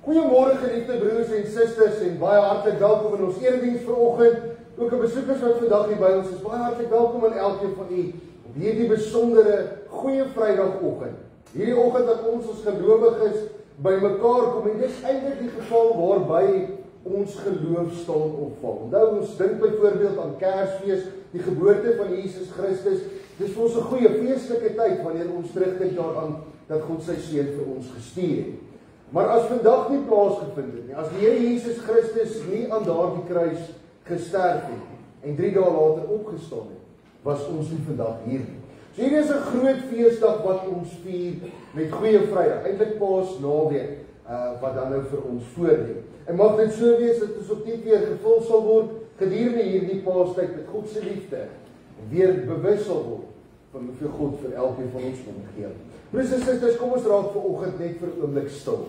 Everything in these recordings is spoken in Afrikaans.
Goeiemôre geliefde broers en susters en baie hartlik welkom in ons erediens vanoggend. Ook aan besoekers wat vandag hier by ons is, baie hartlik welkom aan elkeen van u op hierdie besondere goeie Vrydagoggend. Hierdie oggend dat ons gelowiges bymekaar kom en dit is eintlik die geval waarby ons geloof staan of val. Onthou ons dink byvoorbeeld aan Kersfees, die geboorte van Jesus Christus. Dis vir ons 'n goeie feestelike tyd wanneer ons terugdink daaraan dat God sy seun vir ons gestuur het. Maar as vandag nie plaasgevind het nie, as die Here Jesus Christus nie aan daardie kruis gesterf het en 3 dae later opgestaan het, was ons nie vandag hier nie. So hier is 'n groot feesdag wat ons vier met Goeie Vrydag, eintlik Paasnaweek, wat dan nou vir ons voorlê. En mag dit so wees dat ons op die weer gevul sal word gedurende hierdie Paastyd met God se liefde en weer bewus sal word van hoeveel God vir elkeen van ons omgee. Broers en susters, kom ons raak vanoggend net vir 'n oomblik stil.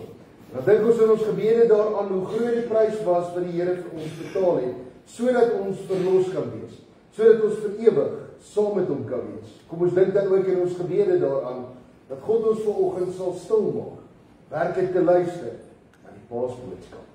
Dan dink ons in ons gebede daaraan hoe groot die prys was wat die Here vir ons betaal het, sodat ons verlos kan wees, sodat ons vir ewig saam met hom kan wees. Kom ons dink dan ook in ons gebede daaraan dat God ons vanoggend sal stil maak, werklik te luister na die Paasboodskap.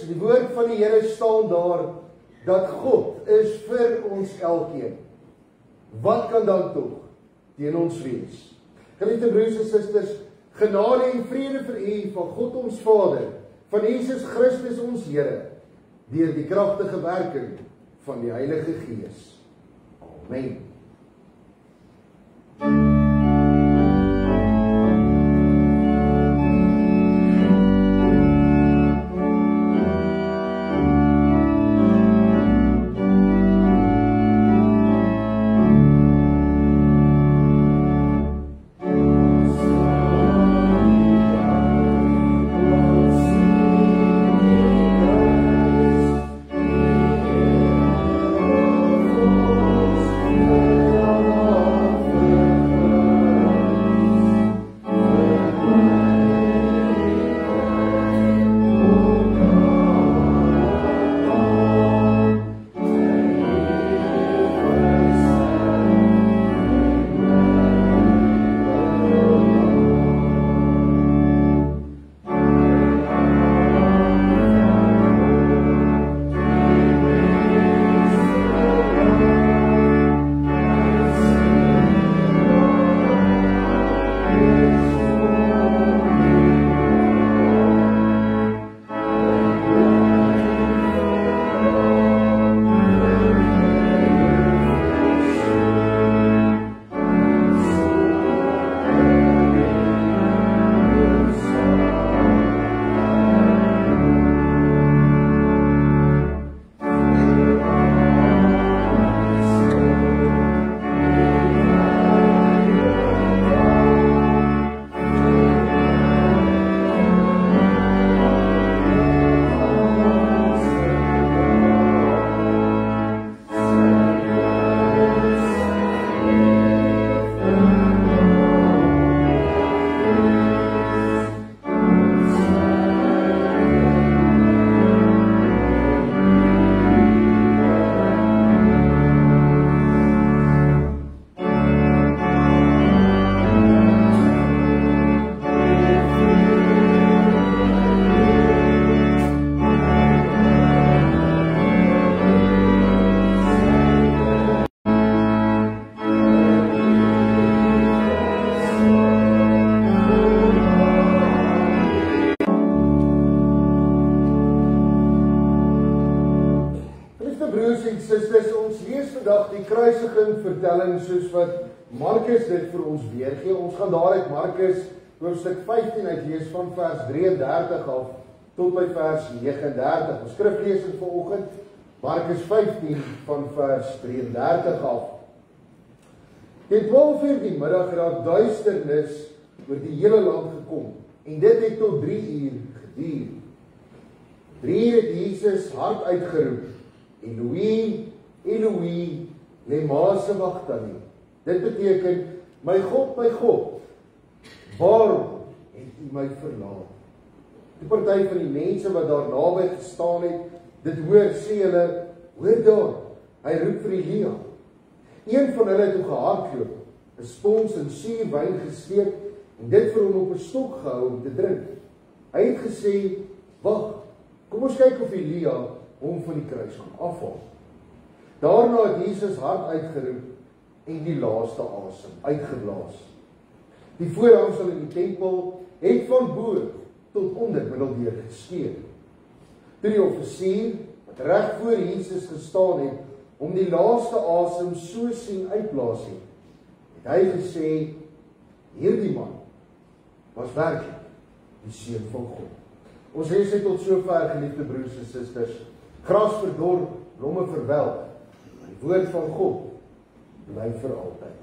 Die woord van die Here staan daar dat God is vir ons elkeen. Wat kan dan tog teen ons wees? Geliefde broers en susters, genade en vrede vir u van God ons Vader, van Jesus Christus ons Here, deur die kragtige werking van die Heilige Gees. Amen. Oh, vandag die kruisiging vertelling soos wat Markus dit vir ons weergee. Ons gaan daar uit Markus hoofstuk 15 uitlees van vers 33 af tot by vers 39. Ons skriflesing vanoggend Markus 15 van vers 33 af. Teen 12:00 die middag het daar duisternis oor die hele land gekom en dit het tot 3 uur geduur. 3 uur het Jesus hard uitgeroep: Eloi, Eloi, lema sabachthani. Dit beteken: my God, waarom het U my verlaat? Die party van die mense wat daar naby gestaan het, dit hoor, sê hulle: hoor daar, hy roep vir Elia. Een van hulle het toe gehardloop, 'n spons en suur wyn gesteek en dit vir hom op 'n stok gehou om te drink. Hy het gesê: wag, kom ons kyk of Elia hom van die kruis gaan afhaal. Daarna het Jesus hard uitgeroep en die laaste asem uitgeblaas. Die voorhangsel in die tempel het van bo tot onder middeldeur geskeur. Toe die offisier wat reg voor Jesus gestaan het om die laaste asem so sien uitblaas het hy gesê: hierdie man was werklik die Seun van God. Ons lees dit tot sover, geliefde broers en susters. Gras verdor, blomme verwelk, maar die woord van God bly vir altyd.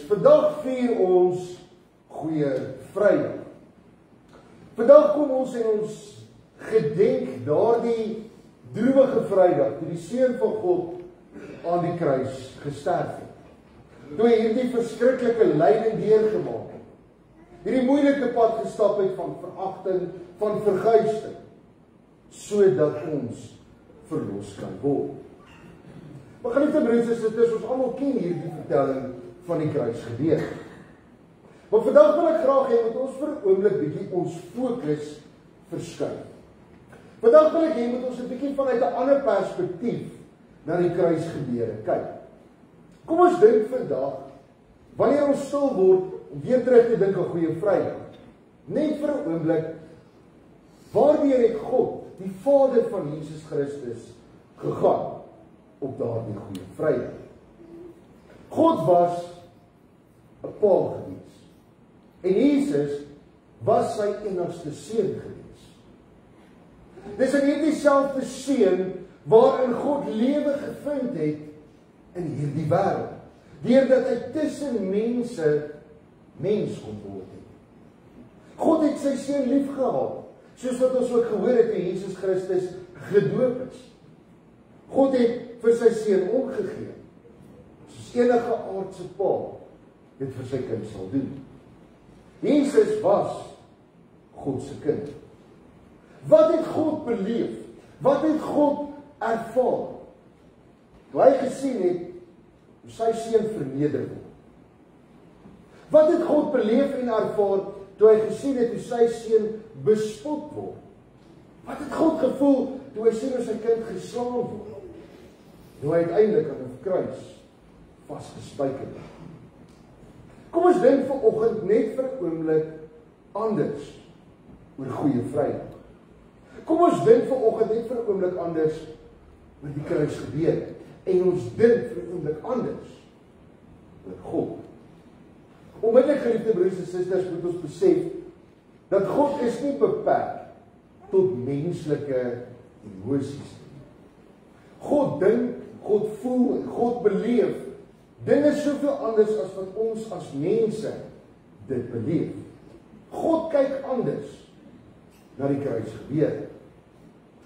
Vandag vier ons Goeie Vrydag. Vandag kom ons en ons gedenk daardie droewige Vrydag toe die Seun van God aan die kruis gesterf het. Toe hy hierdie verskriklike lyding deurgemaak het. Hierdie moeilike pad gestap het van veragting, van verguising, sodat ons verlos kan word. Maar geliefde broers en susters, ons almal ken hierdie vertelling van die kruis gebeur. Maar vandag wil ek graag hê dat ons vir 'n oomblik bietjie ons fokus verskuif. Vandag wil ek hê dat ons 'n bietjie vanuit 'n ander perspektief na die kruis gebeure kyk. Kom ons dink vandag, wanneer ons stil word, om weer terug te dink aan Goeie Vrydag, net vir 'n oomblik, waardeur het God, die Vader van Jesus Christus, gegaan op daardie Goeie Vrydag? God was 'n pa gewees. En Jesus was sy enigste seun gewees. Dis in hierdie selfde seun waarin God lewe gevind het in hierdie wêreld. Deurdat hy tussen mense mens kon word het. God het sy seun liefgehad, soos wat ons ook gehoor het toe Jesus Christus gedoop is. God het vir sy seun omgegee, soos enige aardse pa dit vir sy kind sal doen. Jesus was God se kind. Wat het God beleef? Wat het God ervaar? Toe hy gesien het hoe sy seun verneder word. Wat het God beleef en ervaar toe hy gesien het hoe sy seun bespot word? Wat het God gevoel toe hy sien hoe sy kind geslaan word? Hoe hy uiteindelik aan 'n kruis vasgespijker word. Kom ons dink vanoggend net vir 'n oomblik anders oor Goeie Vrydag. Kom ons dink vanoggend net vir 'n oomblik anders oor die kruis gebeur. En ons dink vir 'n oomblik anders oor God. Onmiddellik, geliefde broers en susters, moet ons besef dat God is nie beperk tot menslike emosies. God dink, God voel, God beleef dinge soveel anders as wat ons as mense dit beleef. God kyk anders na die kruis gebeur.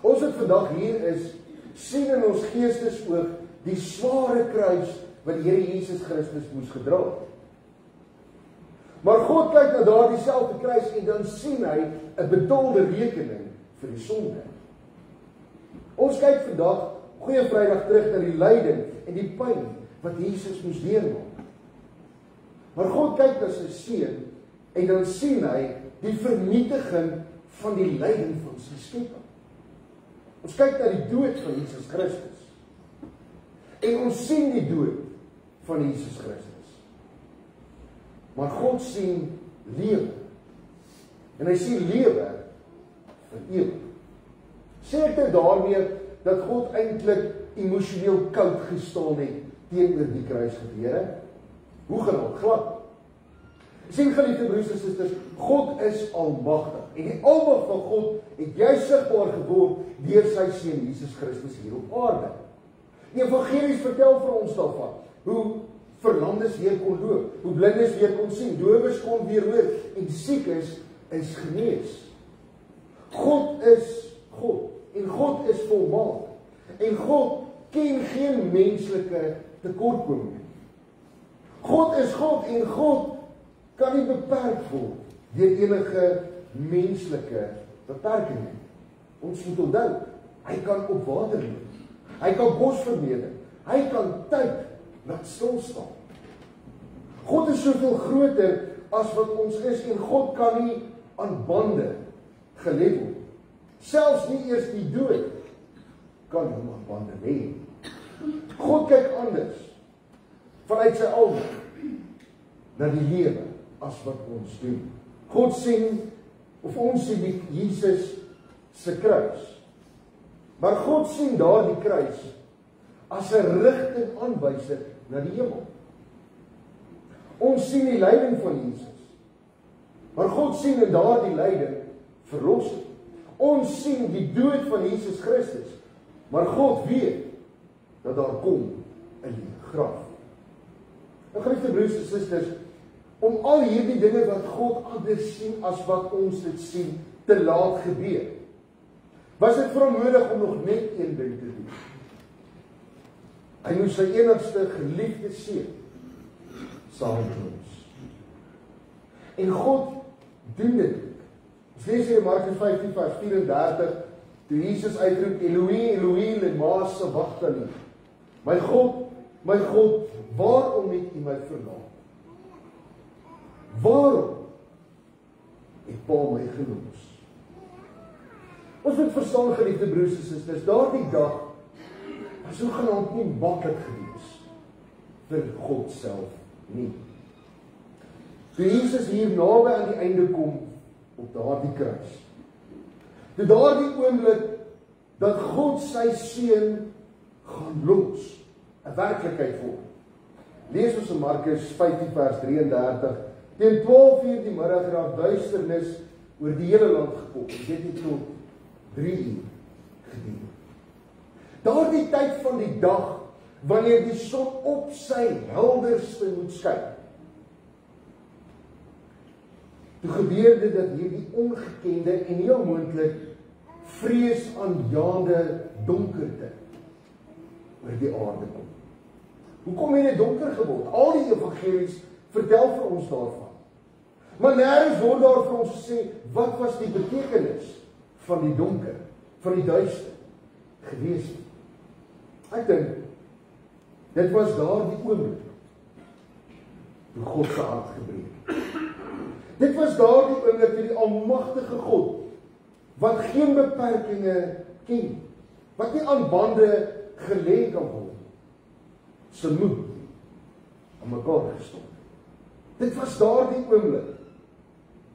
Ons wat vandag hier is, sien in ons geestesoog die sware kruis wat die Here Jesus Christus moes gedra het. Maar God kyk na daardie selfde kruis en dan sien hy 'n betaalde rekening vir die sonde. Ons kyk vandag, Goeie Vrydag, terug na die lyding en die pyn wat Jesus moes deurmaak. Maar God kyk na sy seun en dan sien hy die vernietiging van die lyding van sy skepping. Ons kyk na die dood van Jesus Christus. En ons sien die dood van Jesus Christus. Maar God sien lewe. En hy sien lewe vir ewig. Sê ek dit daarmee dat God eintlik emosioneel koud gestaan het teenoor die kruis gebeure? Hoegenaamd glad. Sien, geliefde broers en susters, God is almagtig. En die almag van God het juist sigbaar geword deur sy seun Jesus Christus hier op aarde. Die evangelies vertel vir ons daarvan hoe verlamdes weer kon loop, hoe blindes weer kon sien, dowes kon weer hoor en siekes is genees. God is God en God is volmaak. En God ken geen menslike tekortkoming nie. God is God en God kan nie beperk word deur enige menslike beperking nie. Ons moet onthou, hy kan op water loop. Hy kan bos vermeerder. Hy kan tyd laat stilstaan. God is soveel groter as wat ons is en God kan nie aan bande gelê word. Selfs nie eers die dood kan hom aan bande lê. God kyk anders vanuit sy almag na die lewe as wat ons doen. God sien, of ons sien die Jesus se kruis. Maar God sien daardie kruis as 'n rigtingaanwyser na die hemel. Ons sien die lyding van Jesus. Maar God sien in daardie lyding verlossing. Ons sien die dood van Jesus Christus. Maar God weet dat daar kom 'n leë graf. Nou, geliefde broers en susters, om al hierdie dinge wat God anders sien as wat ons dit sien, te laat gebeur, was dit vir hom nodig om nog net een ding te doen. Hy moes sy enigste geliefde seun saam met ons. En God doen dit. Ons lees hier in Markus 15 vers 34, toe Jesus uitroep, Eloi, Eloi, lema sabachthani. My God, waarom het U my verlaat? Waarom het Pa my gelos? Ons moet verstaan, geliefde broers en susters, daardie dag was hoegenaamd nie maklik gewees vir God self nie. Toe Jesus hier naby aan die einde kom op daardie kruis, toe daardie oomblik dat God sy seun gaan los, 'n werklikheid word. Lees ons in Markus 15 vers 33, teen 12 uur die middag het daar duisternis oor die hele land gekom. Dit het tot 3 uur gedien. Daardie tyd van die dag, wanneer die son op sy helderste moet skyn. Toe gebeur dit dat hierdie ongekende en heel moontlik vreesaanjaende donkerte oor die aarde kom. Hoekom het dit donker geword? Al die evangelies vertel vir ons daarvan. Maar nêrens word daar vir ons gesê, wat was die betekenis van die donker, van die duister gewees het? Ek dink, dit was daar die oomblik toe God se hart gebreek. Dit was daar die oomblik toe die almagtige God, wat geen beperkinge ken, wat nie aan bande gelê kan word, se moed aan mekaar gestop. Dit was daar die oomblik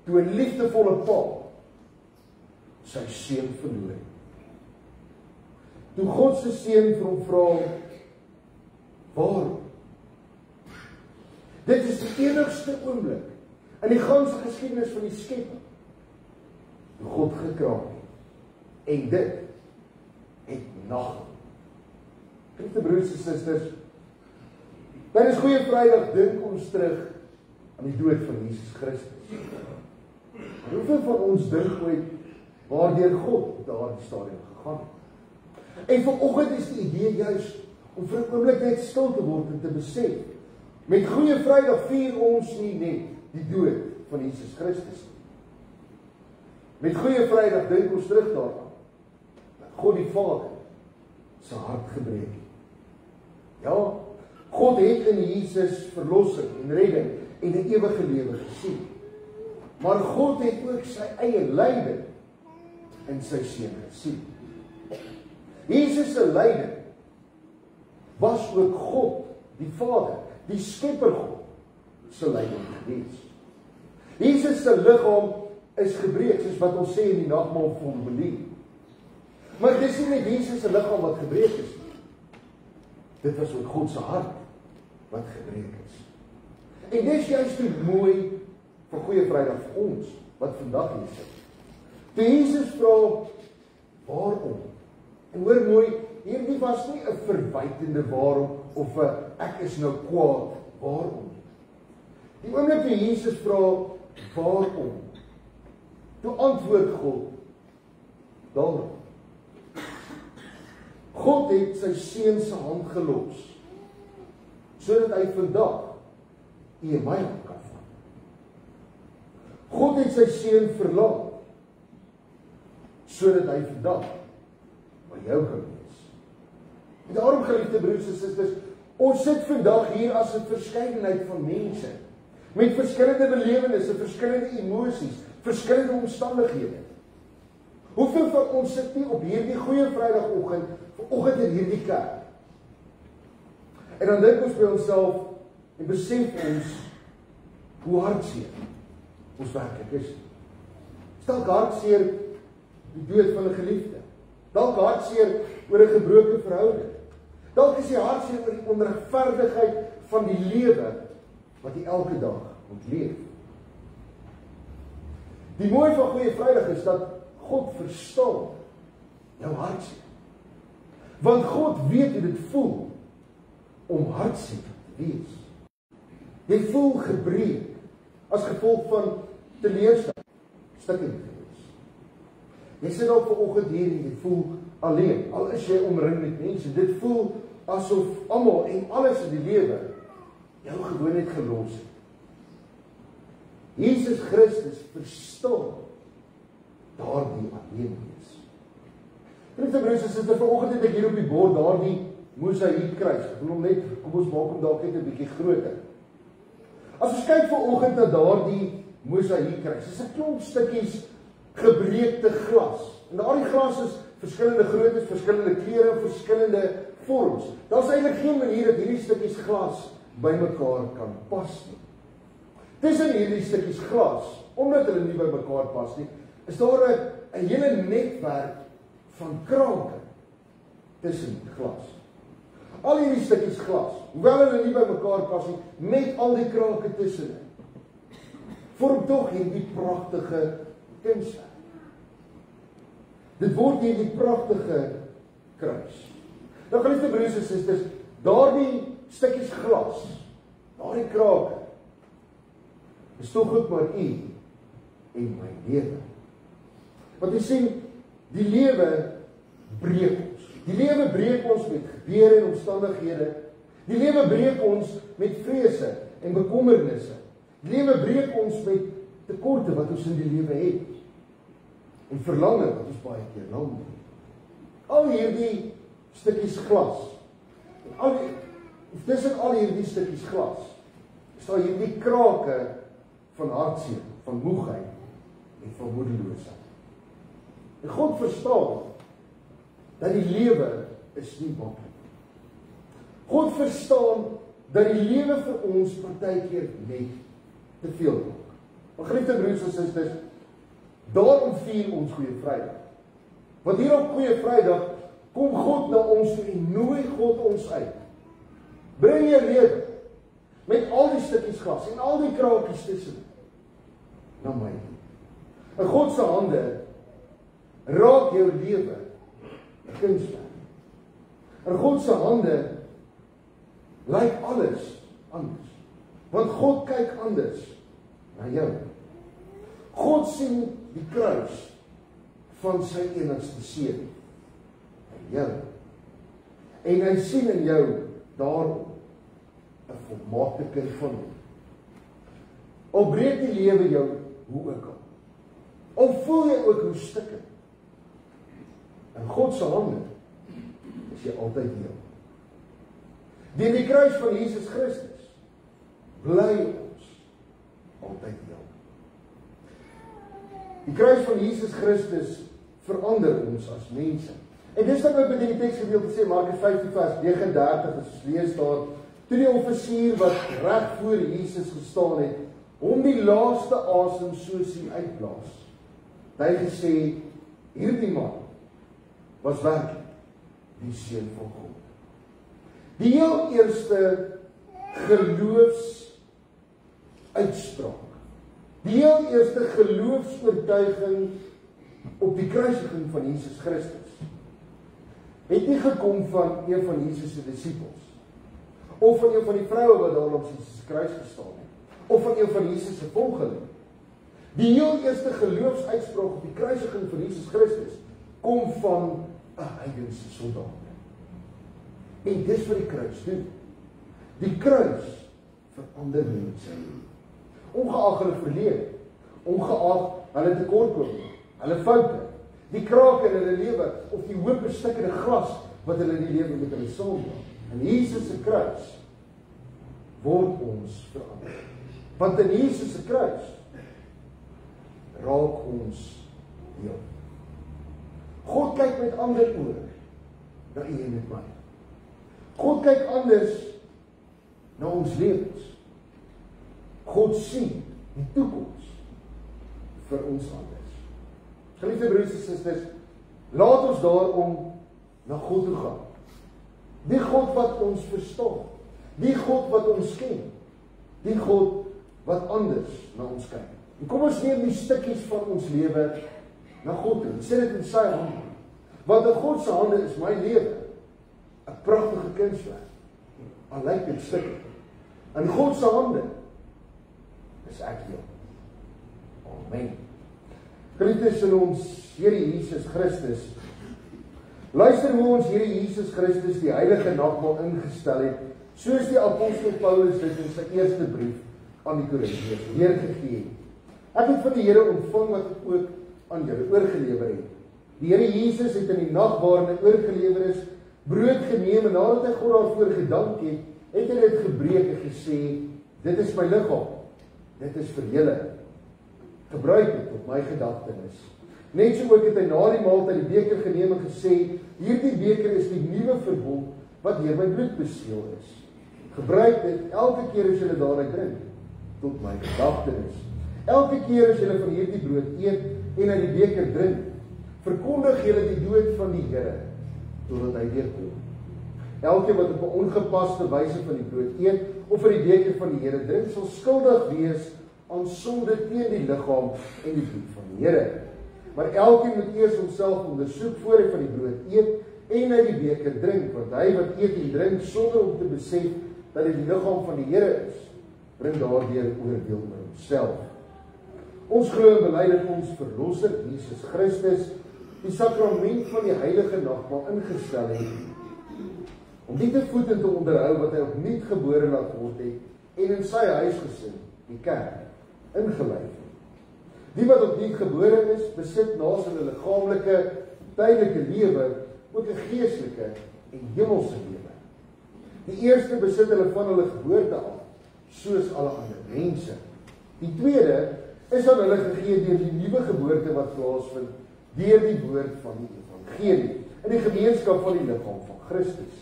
toe 'n liefdevolle pa sy seun verloor het. Toe God se seun vir hom vra, waarom? Dit is die enigste oomblik in die ganse geskiedenis van die skepping toe God gekraak het. En dit het nag. Geliefde broers en susters, tydens Goeie Vrydag dink ons terug aan die dood van Jesus Christus. Hoeveel van ons dink ooit waardeur God op daardie stadium gegaan het? En vanoggend is die idee juis om vir 'n oomblik net stil te word en te besef, met Goeie Vrydag vier ons nie net die dood van Jesus Christus nie. Met Goeie Vrydag dink ons terug daaraan dat God die Vader sy hart gebreek het. Ja, God het in Jesus verlossing en redding en 'n ewige lewe gesien. Maar God het ook sy eie lyding in sy seun gesien. Jesus se lyding was ook God, die Vader, die Skepper God, se lyding gewees. Jesus se liggaam is gebreek, soos wat ons sê in die nagmaalformulier. Maar dis nie net Jesus se liggaam wat gebreek is nie. Dit was ook God se hart wat gebreek is. En dis juist die mooi van Goeie Vrydag vir ons, wat vandag hier sit. Toe Jesus vra, waarom? En hoor mooi, hierdie was nie 'n verwytende waarom, of 'n ek is nou kwaad, waarom? Die oomblik toe Jesus vra, waarom? Toe antwoord God, daarom. God het sy seun se hand gelos, sodat hy vandag u en my hand kan vat. God het sy seun verlaat, sodat hy vandag by jou kan wees. En daarom, geliefde broers en susters, ons sit vandag hier as 'n verskeidenheid van mense, met verskillende belewennisse, verskillende emosies, verskillende omstandighede. Hoeveel van ons sit nie op hierdie Goeie Vrydagoggend, vanoggend in hierdie kerk? En dan dink ons by onsself, en besef ons, hoe hartseer ons werklik is. Dalk hartseer die dood van 'n geliefde. Dalk hartseer oor 'n gebroke verhouding. Dalk is jy hartseer oor die onregverdigheid van die lewe wat jy elke dag moet leef. Die mooi van Goeie Vrydag is dat God verstaan jou hartseer. Want God weet hoe dit voel om hartseer te wees. Jy voel gebreek as gevolg van teleurstelling, stikkend gewees. Jy sit dalk vanoggend hier en jy voel alleen, al is jy omring met mense. Dit voel asof almal en alles in die lewe jou gewoon net gelos het. Jesus Christus verstaan daardie alleen wees. Geliefde broers en susters, vanoggend het ek hier op die bord daardie mosaïekkruis. Ek wil hom net, kom ons maak hom dalk net 'n bietjie groter. As ons kyk vanoggend na daardie mosaïekkruis, is 'n klomp stukkies gebreekte glas. En daardie glas is verskillende groottes, verskillende kleure, verskillende vorms. Daar's eintlik geen manier dat hierdie stukkies glas bymekaar kan pas nie. Tussen hierdie stukkies glas, omdat hulle nie bymekaar pas nie, is daar 'n hele netwerk van krake tussen die glas. Al hierdie stukkies glas, hoewel hulle nie bymekaar pas nie, met al die krake tussen, vorm tog hierdie pragtige kunswerk. Dit word hier die pragtige kruis. Nou geliefde broers en susters, daardie stukkies glas, daardie krake, is tog ook maar u en my lewe. Want jy sien, die lewe breek ons. Die lewe breek ons met gebeure en omstandighede. Die lewe breek ons met vrese en bekommernisse. Die lewe breek ons met tekorte wat ons in die lewe het. En verlange wat ons baie keer lang het. Al hierdie stukkies glas, tussen al hierdie stukkies glas, is daar hierdie krake van hartseer, van moegheid en van moedeloosheid. En God verstaan dat die lewe is nie maklik. God verstaan dat die lewe vir ons partykeer net te veel maak. Maar geliefde broers en susters, daarom vier ons Goeie Vrydag. Want hier op Goeie Vrydag kom God na ons toe en nooi God ons uit. Bring jou lewe met al die stukkies glas en al die kraakies tussen na my. In God se hande raak jou lewe 'n kunswerk. In God se hande lyk alles anders. Want God kyk anders na jou. God sien die kruis van sy enigste seun in jou. En hy sien in jou daarom 'n volmaakte kind van hom. Al breek die lewe jou hoe ook al voel jy ook hoe stikken, in God se hande is jy altyd heel. Deur die kruis van Jesus Christus bly ons altyd heel. Die kruis van Jesus Christus verander ons as mense. En dis wat met die teksgedeelte sê, Markus 15 vers 39, as ons lees daar, toe die offisier wat reg voor Jesus gestaan het, hom die laaste asem so sien uitblaas. Hy gesê, hierdie man was werklik die seun van God. Die heel eerste geloofsuitspraak, die heel eerste geloofsoortuiging op die kruisiging van Jesus Christus, het nie gekom van een van Jesus se disippels, of van een van die vroue wat daar op Jesus kruis gestaan het, of van een van Jesus se volgelinge. Die heel eerste geloofsuitspraak op die kruisiging van Jesus Christus kom van 'n heidense soldaat. En dis wat die kruis doen. Die kruis verander mense. Ongeag hulle verlede, ongeag hulle tekortkominge, hulle foute, die krake in hulle lewe of die hoop stikkende glas wat hulle in die lewe met hulle saamdra. In Jesus se kruis word ons verander. Want in Jesus se kruis raak ons heel. God kyk met ander oë na u en met my. God kyk anders na ons lewens. God sien die toekoms vir ons anders. Geliefde broers en susters, laat ons daarom na God toe gaan. Die God wat ons verstaan, die God wat ons ken, die God wat anders na ons kyk. En kom ons neem die stukkies van ons lewe na God toe. Sit dit in sy hande. Want in God se hande is my lewe 'n pragtige kunswerk. Al lyk dit stukkie. In God se hande is ek heel. Amen. Geliefdes in ons Here Jesus Christus, luister hoe ons Here Jesus Christus die heilige nagmaal ingestel het, soos die apostel Paulus dit in sy eerste brief aan die Korintiërs neergegee het. Ek het van die Here ontvang wat ek ook aan julle oorgelewer het. Die Here Jesus het in die nag waarin hy oorgelewer is, brood geneem en nadat hy God daarvoor gedank het, het hy dit gebreek en gesê, dit is my liggaam, dit is vir julle. Gebruik dit op my gedagtenis. Net so ook het hy na die maaltyd die beker geneem en gesê, hierdie beker is die nuwe verbond wat deur my bloed beseël is. Gebruik dit elke keer as julle daaruit drink, tot my gedagtenis. Elke keer as julle van hierdie brood eet en uit die beker drink, verkondig julle die dood van die Here totdat hy weer kom. Elkeen wat op 'n ongepaste wyse van die brood eet of van die beker van die Here drink, sal skuldig wees aan sonde teen die liggaam en die bloed van die Here. maar elkeen moet eers homself ondersoek voor hy van die brood eet en uit die beker drink, want hy wat eet en drink sonder om te besef dat dit die liggaam van die Here is, bring daardeur oordeel oor homself. Ons glo en bely dat ons verlosser, Jesus Christus, die sakrament van die heilige nagmaal ingestel het, om die te voed en te onderhou wat hy opnuut gebore laat word het, en in sy huisgesin, die kerk, ingelei het. Die wat opnuut gebore is, besit naas hulle liggaamlike, tydelike lewe, ook 'n geestelike en hemelse lewe. Die eerste besit hulle van hulle geboorte af, soos alle ander mense. Die tweede is aan hulle gegee deur die nuwe geboorte wat plaasvind, deur die woord van die evangelie, in die gemeenskap van die liggaam van Christus.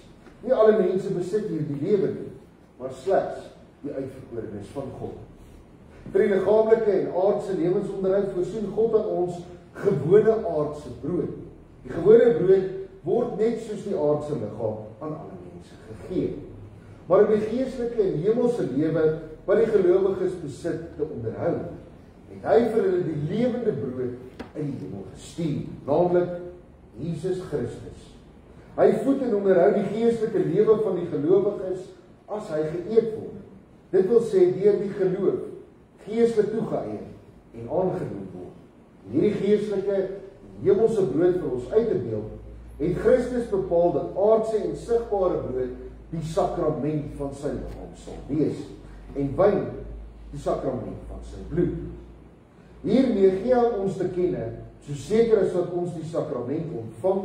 Nie alle mense besit hierdie lewe nie, maar slegs die uitverkorenes van God. Vir die liggaamlike en aardse lewensonderhoud voorsien God aan ons gewone aardse brood. Die gewone brood word net soos die aardse liggaam aan alle mense gegee. Maar om die geestelike en hemelse lewe wat die gelowiges besit te onderhou, het hy vir hulle die lewende brood uit die hemel gestuur, naamlik Jesus Christus. Hy voed en onderhou die geestelike lewe van die gelowiges as hy geëet word. Dit wil sê deur die geloof geestelik toegeëien en aangeneem word. Hierdie geestelike hemelse brood vir ons uit te beeld, het Christus bepaal dat aardse en sigbare brood die sakrament van sy liggaam sal wees, en wyn die sakrament van sy bloed. Hiermee gee hy ons te kenne, so seker as wat ons die sakrament ontvang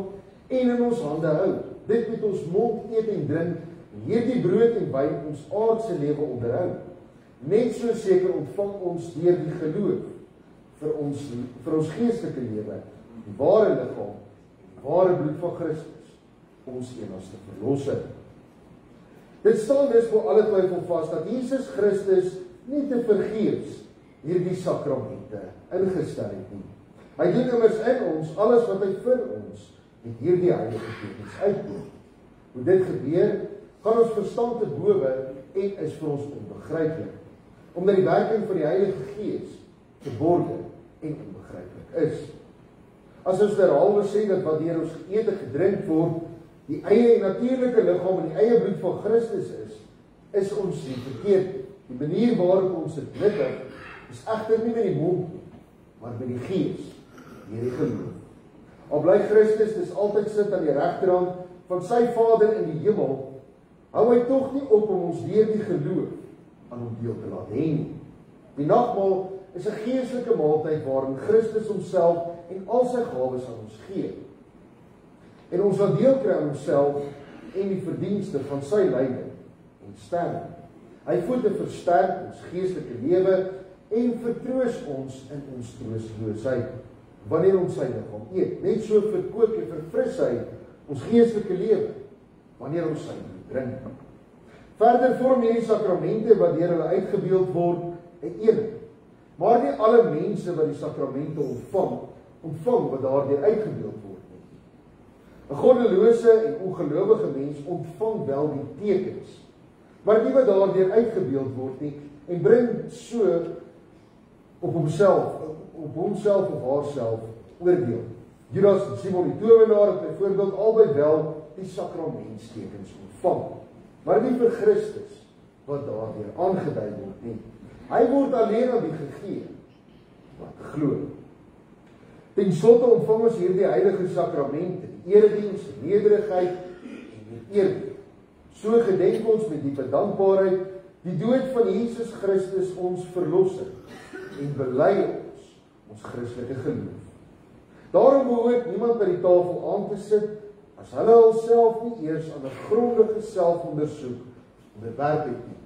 en in ons hande hou. Dit met ons mond eet en drink, en hierdie brood en wyn ons aardse lewe onderhou. Net so seker ontvang ons deur die geloof vir ons geestelike lewe, die ware liggaam, die ware bloed van Christus, ons enigste verlosser. Dit staan dus voor alle twyfel vas dat Jesus Christus nie te vergeefs hierdie sakramente ingestel het nie. Hy doen immers in ons alles wat hy vir ons met hierdie heilige tekens uitdoen. Hoe dit gebeur, gaan ons verstand te bowe en is vir ons onbegryplik, omdat die werking van die Heilige Gees verborgen en onbegryplik is. As ons derhalwe sê dat wat deur ons geëet en gedrink word, die eie en natuurlike liggaam en die eie bloed van Christus is ons nie verkeerd. Die manier waarop ons dit nuttig, is egter nie met die mond, maar met die Gees, deur die geloof. Al bly Christus dus altyd sit aan die regterhand van sy Vader in die hemel, hou hy tog nie op om ons deur die geloof aan hom deel te laat hê nie. Die nagmaal is 'n geestelike maaltyd waarin Christus homself en al sy gawes aan ons gee. En ons sal deel kry aan homself en die verdienste van sy lyding en sterwe. Hy voed en versterk ons geestelike lewe en vertroos ons in ons troosteloosheid wanneer ons sy liggaam eet. Net so verkoop en verfris hy ons geestelike lewe wanneer ons sy bloed drink. Verder vorm hierdie sakramente wat deur hulle uitgebeeld word 'n eenheid. Maar nie alle mense wat die sakramente ontvang wat daardeur uitgebeeld word nie. 'n goddelose en ongelowige mens ontvang wel die tekens, maar nie wat daardeur uitgebeeld word nie, en bring so op homself of haarself oordeel. Judas en Simon die towenaar het byvoorbeeld albei wel die sakramentstekens ontvang, maar nie vir Christus wat daardeur aangedui word nie. Hy word alleen aan die gegee wat glo. Ten slotte ontvang ons hierdie heilige sakramente, die erediens, die nederigheid en die eerbied. So gedenk ons met diepe dankbaarheid die dood van Jesus Christus ons verlosser en bely ons Christelike geloof. Daarom behoort niemand by die tafel aan te sit as hulle alself nie eers aan 'n grondige selfondersoek onderwerp het nie,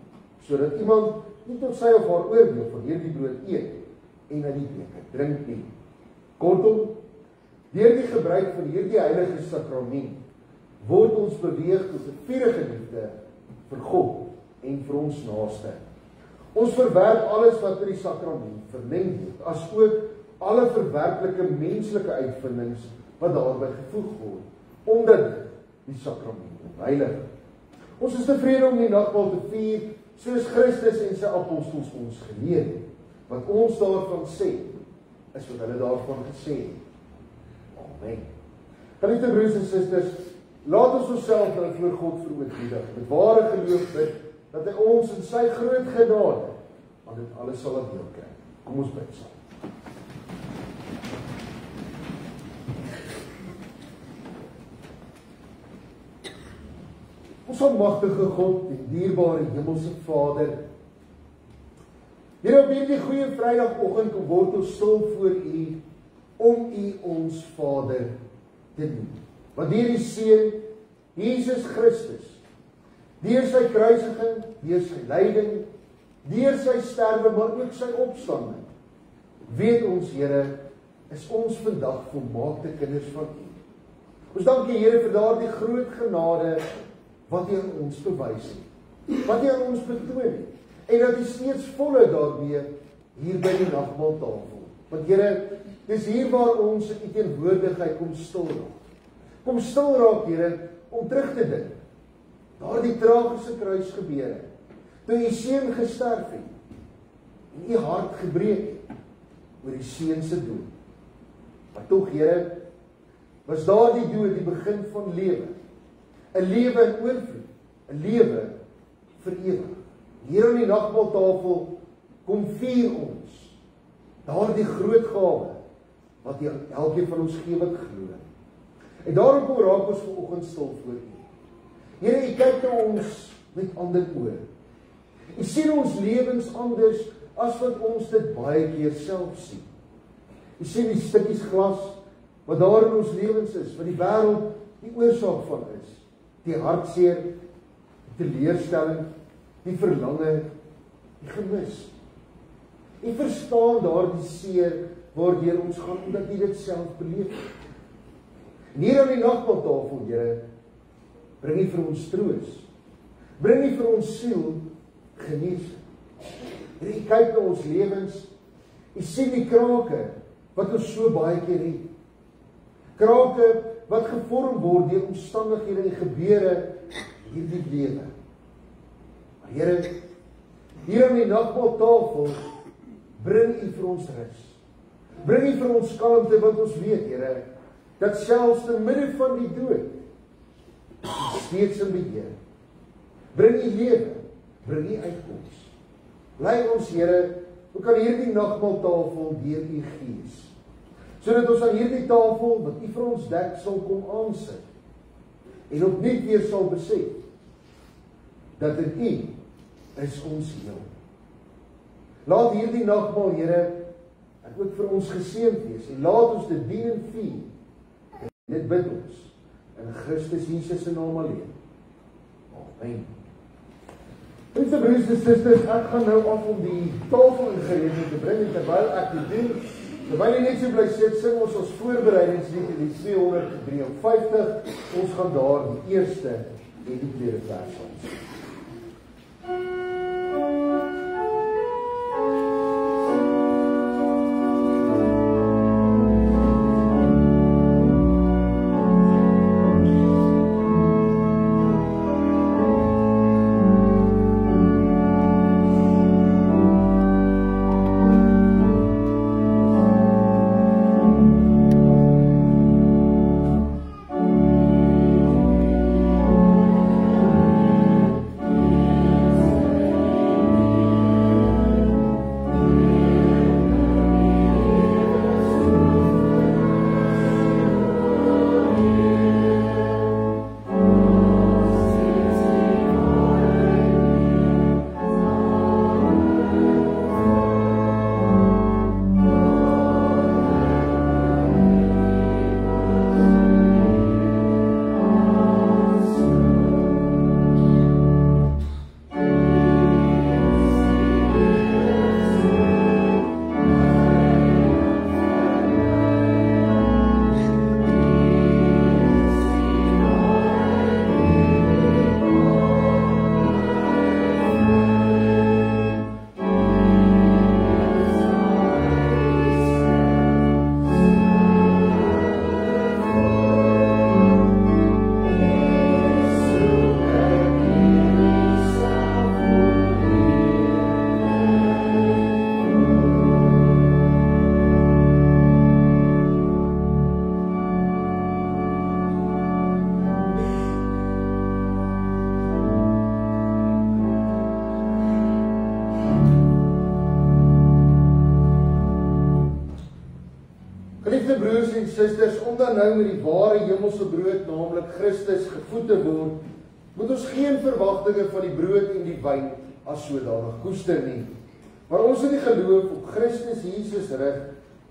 sodat iemand nie tot sy of haar oordeel van hierdie brood eet en uit die beker drink nie. Kortom, deur die gebruik van hierdie heilige sakrament word ons beweeg tot 'n vurige liefde vir God en vir ons naaste. Ons verwerp alles wat in die sakrament vermeng word, as ook alle verwerplike menslike uitvindings wat daarbey gevoeg word, omdat dit die sakrament ontheilig. Ons is tevrede om die nagmaal te vier, soos Christus en sy apostels ons geleer het. Wat ons daarvan sê, is wat hulle daarvan gesê het. Amen. Geliefde broers en susters, laat ons onsself dan voor God verootmoedig, met ware geloof bid, dat hy ons in sy groot genade aan dit alles sal deel kry. Kom ons bid saam. Ons almagtige God en dierbare hemelse Vader, Here, op hierdie goeie Vrydagoggend word ons stil voor U, om U ons Vader te dien. Want deur die Seun, Jesus Christus, deur sy kruisiging, deur sy lyding, deur sy sterwe, maar ook sy opstanding, weet ons, Here, is ons vandag volmaakte kinders van U. Ons dank U, Here, vir daardie groot genade wat U aan ons bewys het, wat U aan ons betoon het, en dat U steeds volhou daarmee hier by die nagmaaltafel. Want Here, dis hier waar ons in U teenwoordigheid kom stil raak. Kom stil raak, Here, om terug te dink. Daardie tragiese kruisgebeure, toe U Seun gesterf het, en U hart gebreek het, oor die Seun se dood. Maar tog, Here, was daardie dood die begin van lewe. 'n lewe in oorvloed, 'n lewe vir ewig. Hier aan die nagmaaltafel kom vier ons daardie groot gawe wat U aan elkeen van ons gee wat glo. En daarom kom raak ons vanoggend stil voor U. Here, U kyk na ons met ander oë. U sien ons lewens anders as wat ons dit baie keer self sien. U sien die stukkies glas wat daar in ons lewens is, wat die wêreld die oorsaak van is. Die hartseer, die teleurstelling, die verlange, die gemis. U verstaan daardie seer waardeur ons gaan, omdat U dit self beleef het. En hier aan die nagmaaltafel, Here, bring U vir ons troos. Bring U vir ons siel genesing. Here, U kyk na ons lewens, U sien die krake wat ons so baie keer het. Krake wat gevorm word deur omstandighede en gebeure in hierdie lewe. Maar Here, hier aan die nagmaaltafel bring U vir ons rus. Bring U vir ons kalmte, want ons weet, Here, dat selfs te midde van die dood U steeds in beheer. Bring U lewe, bring U uitkoms. Lei ons, Here, ook aan hierdie nagmaaltafel deur U Gees, sodat ons aan hierdie tafel wat U vir ons dek sal kom aansit en opnuut weer sal besef dat in U is ons heel. Laat hierdie nagmaal, Here, ook vir ons geseënd wees en laat ons dit dien en vier. En dit bid ons in Christus Jesus se naam alleen. Amen. Lieve broers en susters, ek gaan nou af om die tafel in gereedheid te bring en terwyl ek dit doen, terwyl jy net so bly sit, sing ons voorbereidingslied in die 253. Ons gaan daar die eerste en die tweede vers van. broers en susters, om dan nou met die ware hemelse brood, naamlik Christus, gevoed te word, moet ons geen verwagtinge van die brood en die wyn as sodanig koester nie. Maar ons het die geloof op Christus Jesus rig,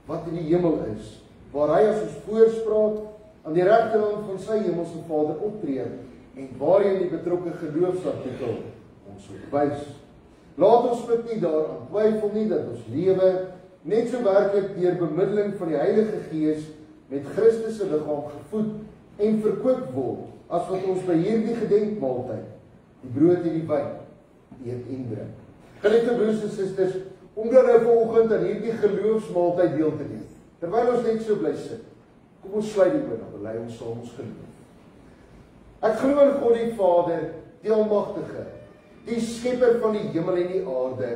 wat in die hemel is, waar hy as ons voorspraak aan die regterhand van sy hemelse Vader optree, en waarin die betrokke geloofsartikel ons wys. Laat ons bid nie daaraan twyfel nie, dat ons lewe net so werklik deur bemiddeling van die Heilige Gees met Christus se liggaam gevoed en verkoop word, as wat ons by hierdie gedenkmaaltyd, die brood en die wyn, eet en drink. Geliefde broers en susters, om dan nou vanoggend aan hierdie geloofsmaaltyd deel te neem, terwyl ons net so bly sit, kom ons sluit die oë, dan bely ons saam ons geloof. Ek glo in God die Vader, die Almagtige, die skepper van die hemel en die aarde,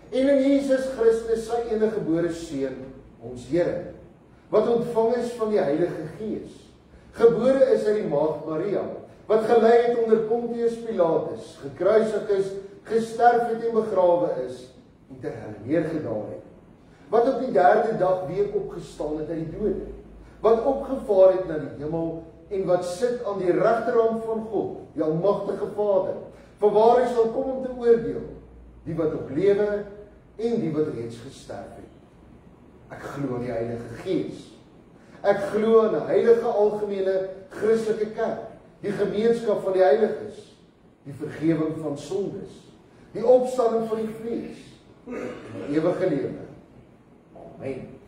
en in Jesus Christus, sy eniggebore Seun, ons Here, wat ontvang is van die Heilige Gees, gebore is uit die maagd Maria, wat gelei het onder Pontius Pilatus, gekruisig is, gesterf het en begrawe is, en ter helle neergedaal het, wat op die 3de dag weer opgestaan het uit die dode, wat opgevaar het na die hemel, en wat sit aan die regterhand van God, die Almagtige Vader, vanwaar hy sal kom om te oordeel, die wat op lewe en die wat reeds gesterf het. Ek glo in die Heilige Gees. Ek glo in 'n heilige algemene Christelike kerk, die gemeenskap van die heiliges, die vergewing van sondes, die opstanding van die vlees, en die ewige lewe. Amen.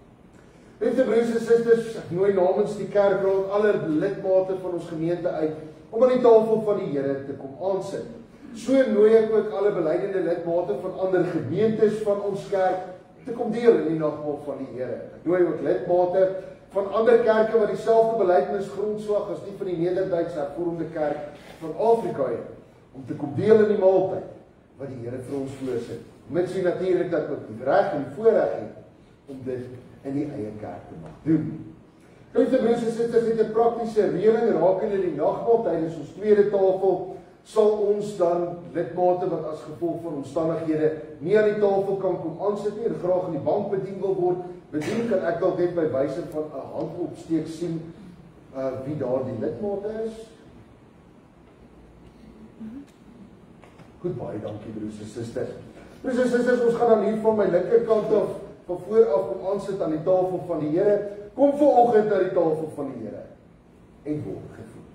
Liefde broers en susters, ek nooi namens die kerkraad alle lidmate van ons gemeente uit om aan die tafel van die Here te kom aansit. So nooi ek ook alle beleidende lidmate van ander gemeentes van ons kerk te kom deel in die nagmaal van die Here. Ek nooi ook lidmate van ander kerke wat dieselfde belydenisgrondslag as die van die Nederduitse Hervormde Kerk van Afrika het, om te kom deel in die maaltyd wat die Here vir ons voorsit. Mits jy natuurlik dat ook die reg en die voorreg het om dit in die eie kerk te mag doen. Geliefde broers en susters, het 'n praktiese reëling rakende die nagmaal tydens ons tweede tafel, sal ons dan lidmate wat as gevolg van omstandighede nie aan die tafel kan kom aansit nie en graag in die bank bedien wil word, bedien, kan ek dalk net by wyse van 'n handopsteek sien wie daar die lidmate is. Goed, baie dankie broers en susters. Broers en susters, ons gaan dan hier van my linkerkant af van voor af kom aansit aan die tafel van die Here. Kom vanoggend na die tafel van die Here en word gevoed.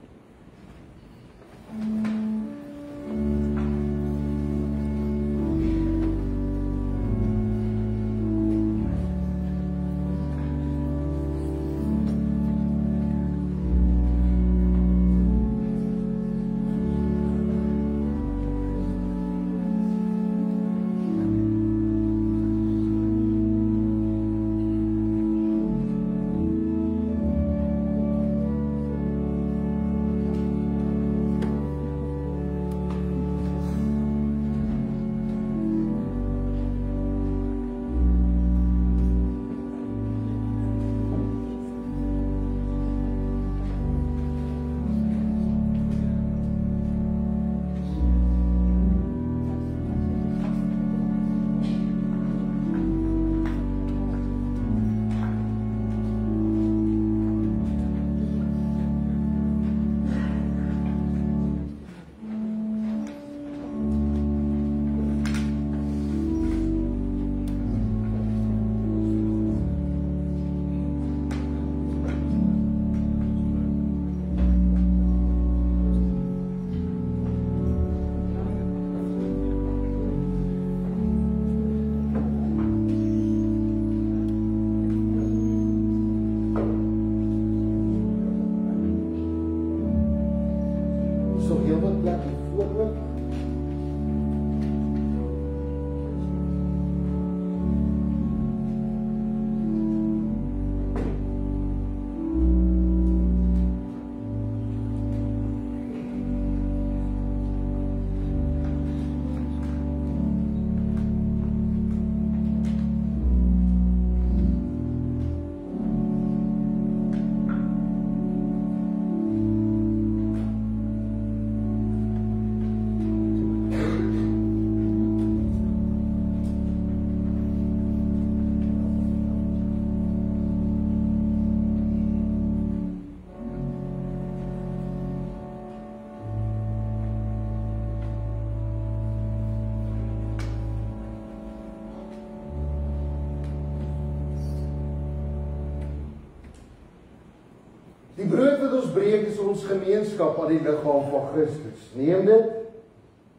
Die brood wat ons breek is ons gemeenskap aan die liggaam van Christus. Neem dit,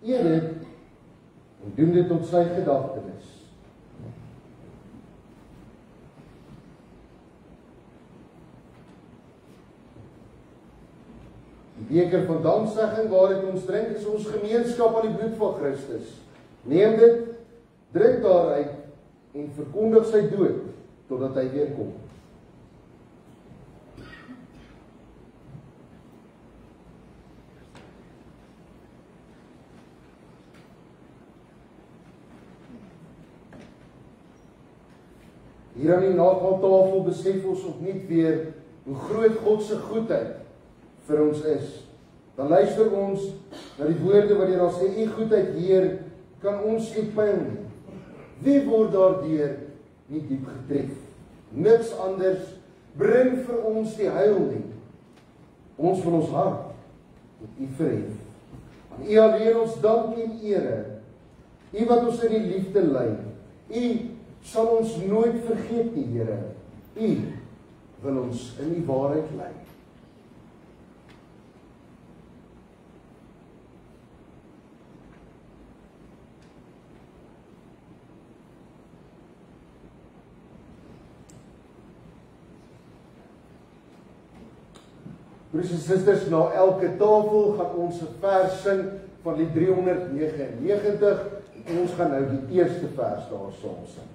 eet dit, en doen dit tot sy gedagtenis. Die beker van danksegging waaruit ons drink is ons gemeenskap aan die bloed van Christus. Neem dit, drink daaruit en verkondig sy dood totdat hy weer kom. Hier aan die nagmaaltafel besef ons opnuut weer hoe groot God se goedheid vir ons is. Dan luister ons na die woorde wat hier daar sê, u goedheid, Heer, kan ons nie pyl nie. Wie word daardeur nie diep getref? Niks anders bring vir ons die heil nie. Ons van ons hart moet u verhef. Aan u alleen ons dank en ere. U wat ons in die liefde lei. U sal ons nooit vergeet nie, Here. U wil ons in die waarheid lei. Broers en susters, na elke tafel gaan ons 'n vers sing van die 399 en ons gaan nou die eerste vers daar saam sing.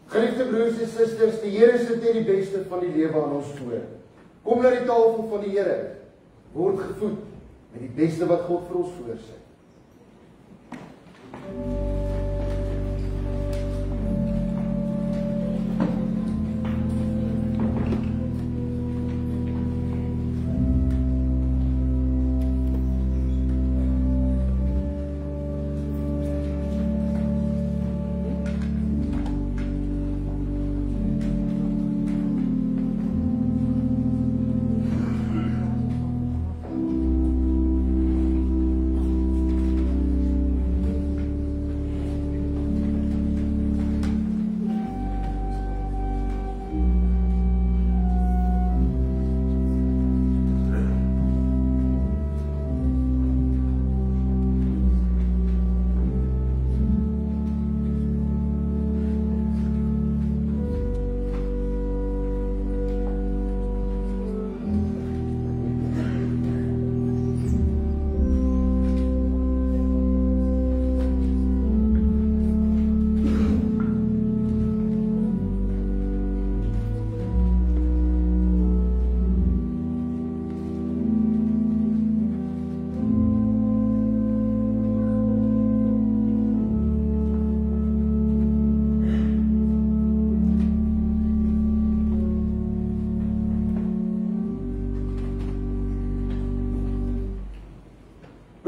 Geliefde broers en susters, die Here sit net die beste van die lewe aan ons voor. Kom na die tafel van die Here, word gevoed met die beste wat God vir ons voorsit.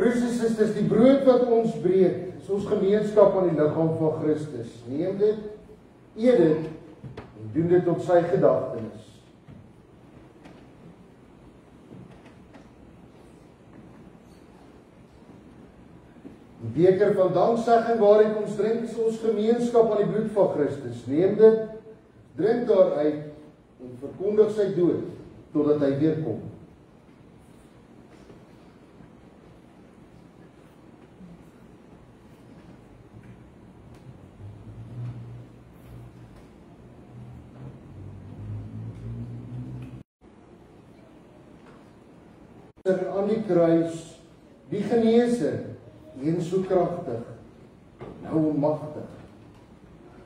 Broers en susters, die brood wat ons breek, is ons gemeenskap aan die liggaam van Christus. Neem dit, eet dit, en doen dit tot sy gedagtenis. Die beker van danksegging waarin ons drink, is ons gemeenskap aan die bloed van Christus. Neem dit, drink daaruit, en verkondig sy dood, totdat hy weer kom. Aan die kruis, die geneeser, een so kragtig, nou magtig.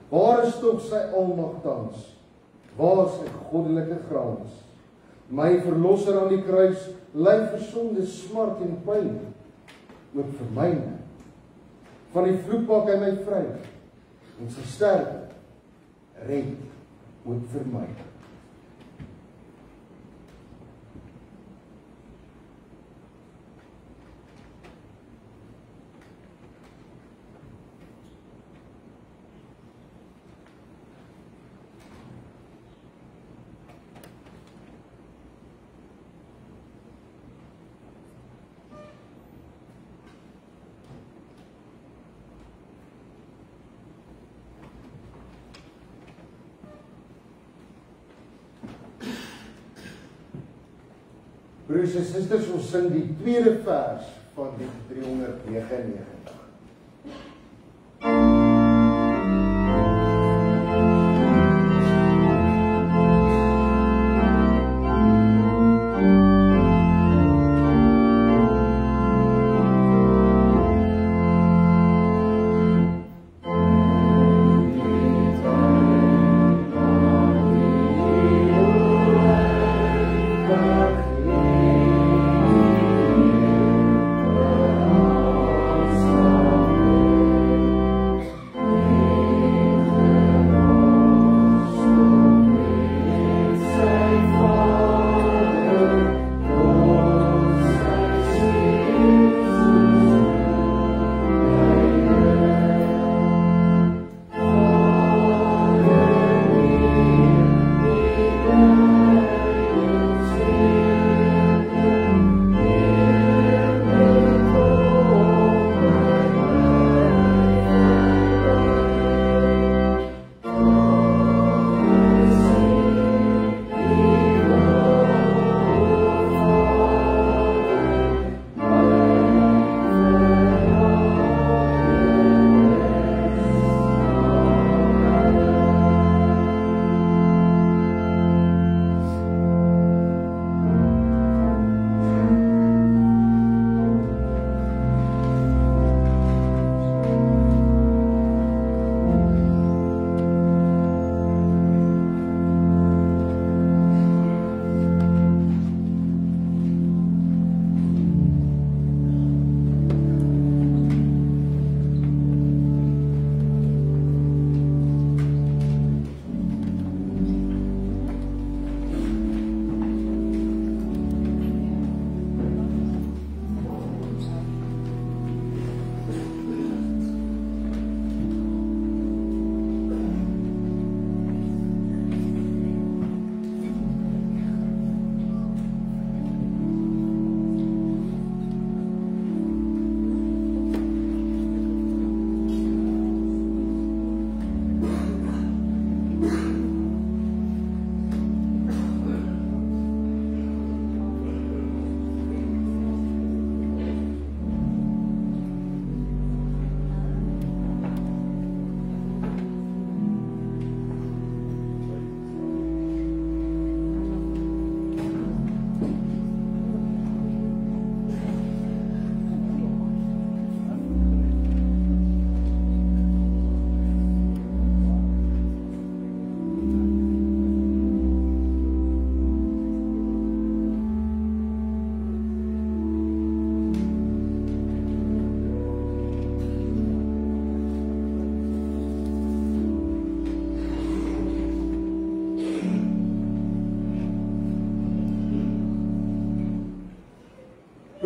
Waar is tog sy almag tans? Waar is sy goddelike grans? My verlosser aan die kruis, ly vir sonde, smart en pyn, ook vir myne. Van die vloek maak hy my vry, en sy sterwe red ook vir my. Broers en susters, ons sing die tweede vers van die 399.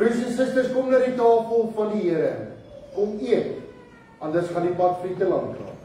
Broers en susters, kom na die tafel van die Here. Kom eet, anders gaan die pad vir te lank raak.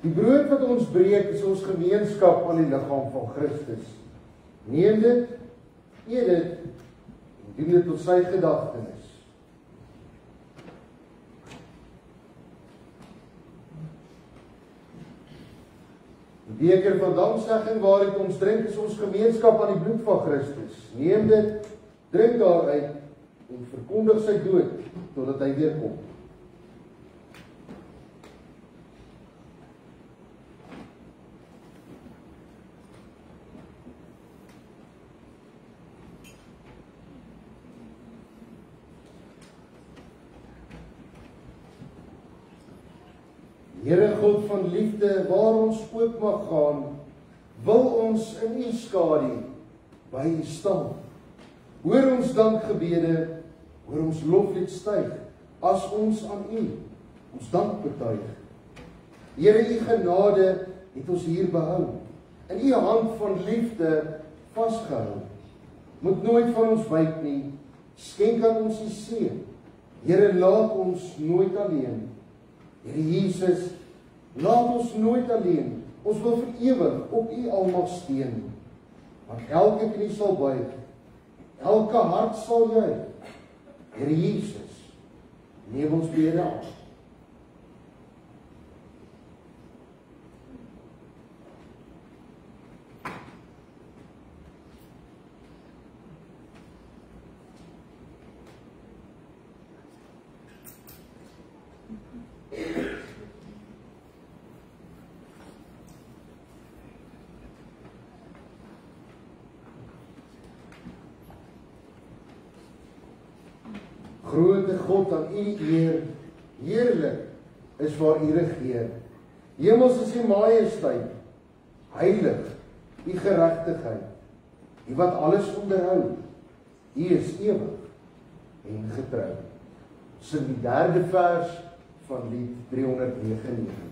Die brood wat ons breek is ons gemeenskap aan die liggaam van Christus. Neem dit, eet dit en doen dit tot sy gedagtenis. Die beker van danksegging waaruit ons drink is ons gemeenskap aan die bloed van Christus. Neem dit, drink daaruit en verkondig sy dood totdat hy weer kom. Here God van liefde, waar ons ook mag gaan, wil ons in u skadu by u staan. Hoor ons dankgebede, hoor ons loflied styg, as ons aan u ons dank betuig. Here, u genade het ons hier behou, in u hand van liefde vasgehou. Moet nooit van ons wyk nie, skenk aan ons die seën. Here, laat ons nooit alleen. Here Jesus, laat ons nooit alleen. Ons wil vir ewig op u almag steun. Want elke knie sal buig, elke hart sal juig. Here Jesus, neem ons bede aan. Grote God, aan u eer, heerlik is waar u regeer. Hemels is u majesteit, heilig u geregtigheid, u wat alles onderhou, u is ewig en getrou. Sing die derde vers van lied 399.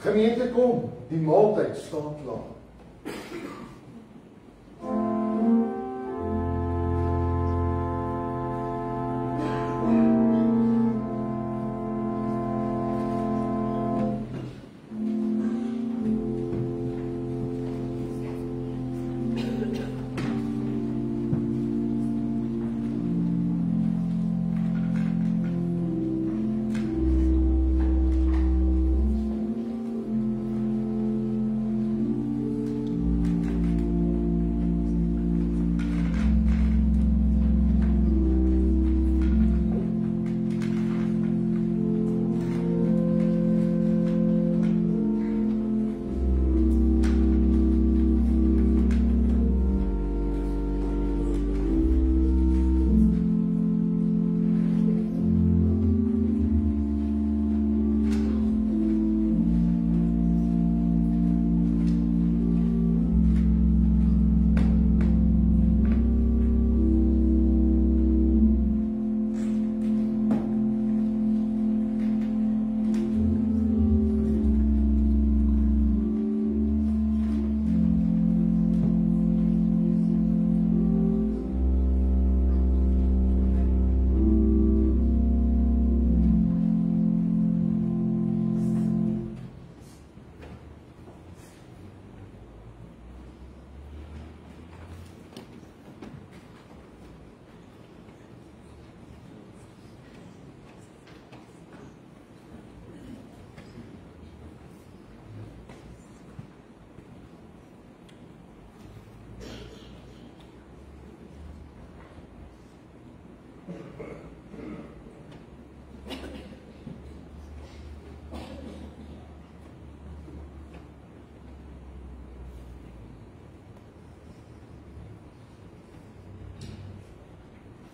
Gemeente, kom, die maaltyd staan klaar.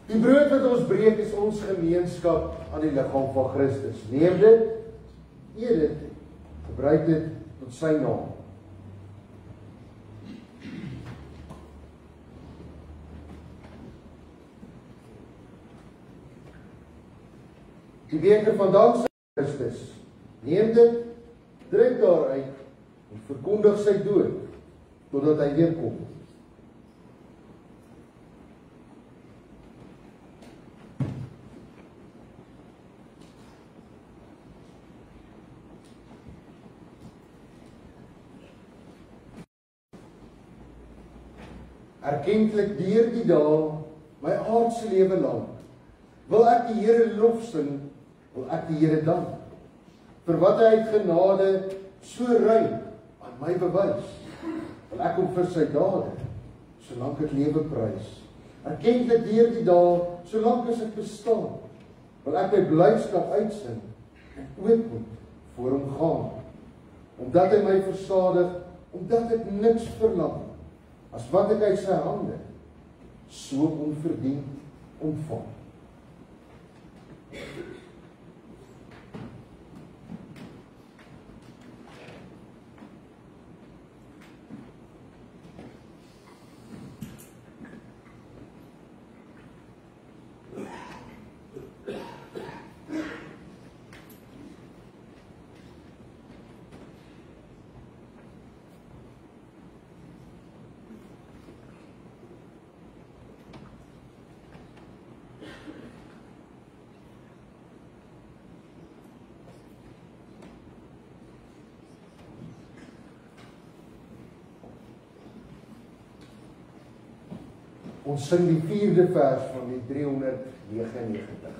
Die brood wat ons breek is ons gemeenskap aan die liggaam van Christus. Neem dit, eet dit, gebruik dit tot sy naam. Die beker van danksegging aan Christus. Neem dit, drink daaruit en verkondig sy dood totdat hy weer kom. Erkentlik deur die dae, my aardse lewe lang, wil ek die Here lof sing, wil ek die Here dank, vir wat hy uit genade so ruim aan my bewys, wil ek hom vir sy dade, solank ek lewe prys. Erkentlik deur die dae, solank as ek bestaan, wil ek my blydskap uitsing, en ootmoed voor hom gaan, omdat hy my versadig, omdat ek niks verlang, as wat ek uit sy hande so onverdiend ontvang. Ons sing die 4de vers van die 399.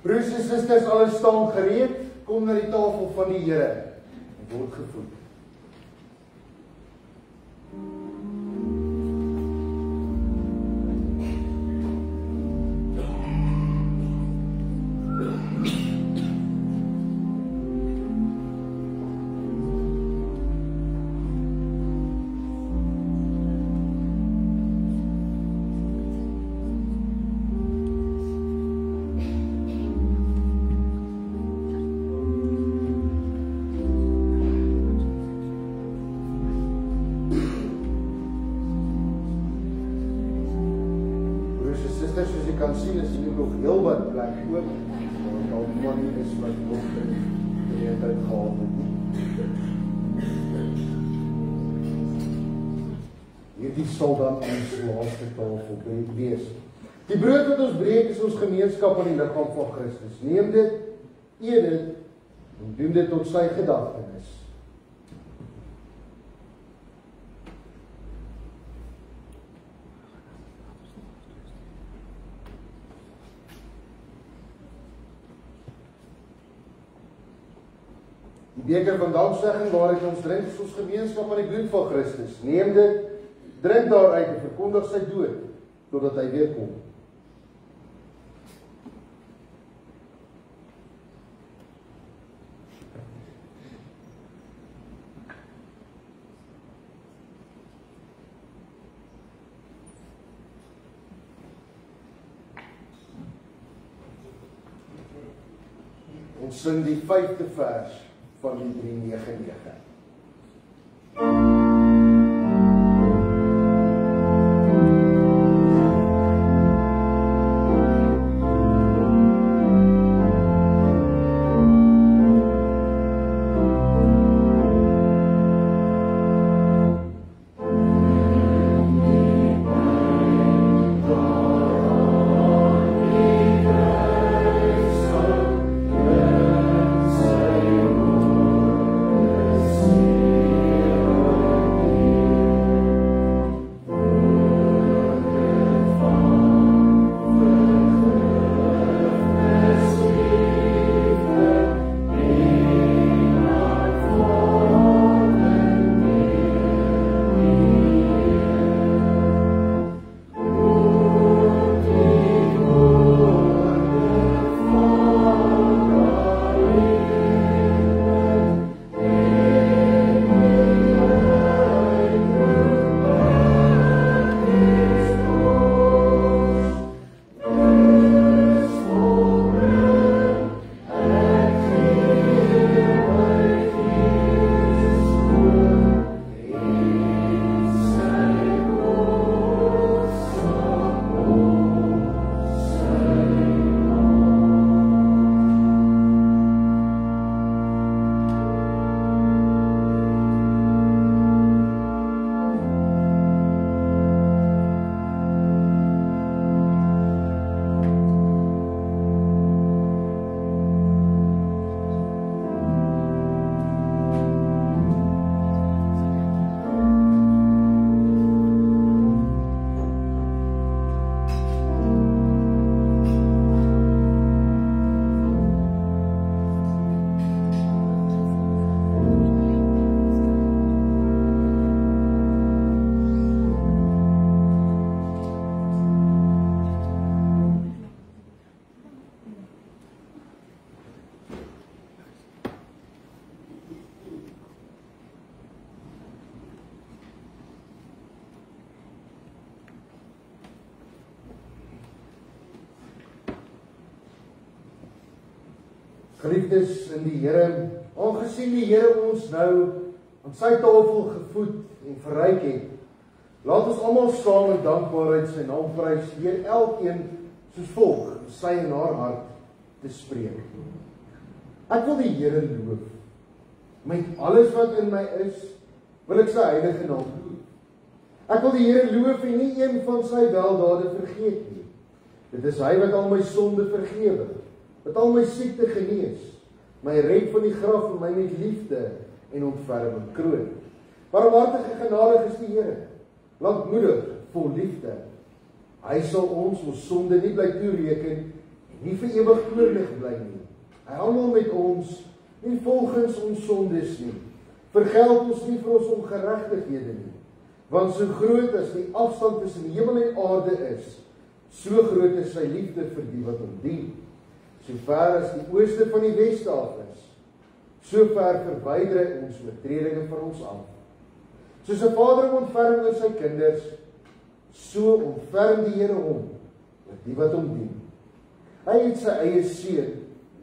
Broers en susters, alles staan gereed, kom na die tafel van die Here en word gevoed. Soos jy kan sien, is hier nog heel wat plek oop, want al van die is wat nog die het uitgehaal het. Hierdie sal dan ons laaste tafel wees. Die brood wat ons breek is ons gemeenskap aan die liggaam van Christus. Neem dit, eet dit, en doen dit tot sy gedagtenis. Die beker van danksegging waaruit ons drink is ons gemeenskap aan die bloed van Christus. Neem dit, drink daaruit en verkondig sy dood, totdat hy weer kom. Ons sing die 5de vers van die 399. Geliefdes in die Here, aangesien die Here ons nou aan sy tafel gevoed en verryk het, laat ons almal saam in dankbaarheid sy naam prys, deur elkeen soos volg in sy en haar hart te spreek. Ek wil die Here loof. Met alles wat in my is, wil ek sy heilige naam loof. Ek wil die Here loof en nie een van sy weldade vergeet nie. Dit is hy wat al my sonde vergewe, wat al my siekte genees, my red van die graf en my met liefde en ontferming kroon. Barmhartig en genadig is die Here, lankmoedig, vol liefde. Hy sal ons sonde nie bly toereken nie vir ewig oorlig bly nie. Hy handel met ons nie volgens ons sondes nie. Vergeld ons nie vir ons ongeregtighede nie. Want so groot as die afstand tussen hemel en aarde is, so groot is sy liefde vir die wat hom dien. So ver as die ooste van die weste af is, so ver verwyder hy ons oortredinge van ons af. Soos 'n vader ontferm oor sy kinders, so ontferm die Here hom oor die wat hom dien. Hy het sy eie seun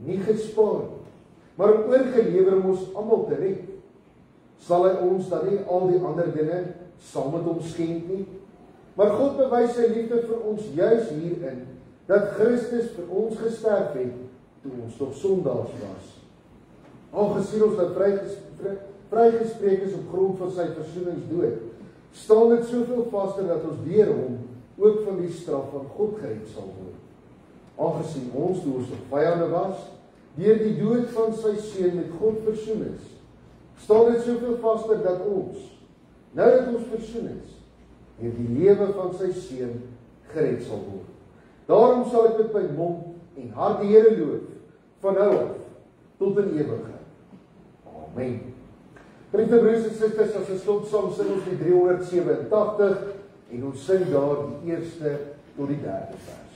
nie gespaar nie, maar hom oorgelewer om ons almal te red. Sal hy ons dan nie al die ander dinge saam met hom skenk nie? Maar God bewys sy liefde vir ons juis hierin, dat Christus vir ons gesterf het, toe ons nog sondaars was. Aangesien ons nou vrygespreek is op grond van sy versoeningsdood, staan dit soveel vaster dat ons deur hom ook van die straf van God gered sal word. Aangesien ons, toe ons nog vyande was, deur die dood van sy seun met God versoen is, staan dit soveel vaster dat ons, nou dat ons versoen is, deur die lewe van sy seun gered sal word. Daarom sal ek met my mond en hart die Here loof, van nou af tot in ewigheid. Amen. Geliefde broers en susters, as 'n slotsom sing ons die 387 en ons sing daar die eerste tot die derde vers.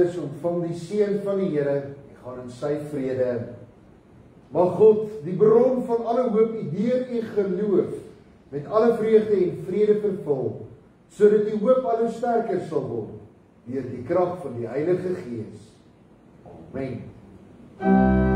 Ontvang die seën van die Here en gaan in sy vrede. Mag God, die bron van alle hoop, u deur u geloof met alle vreugde en vrede vervul, sodat die hoop al hoe sterker sal word deur die krag van die Heilige Gees. Amen.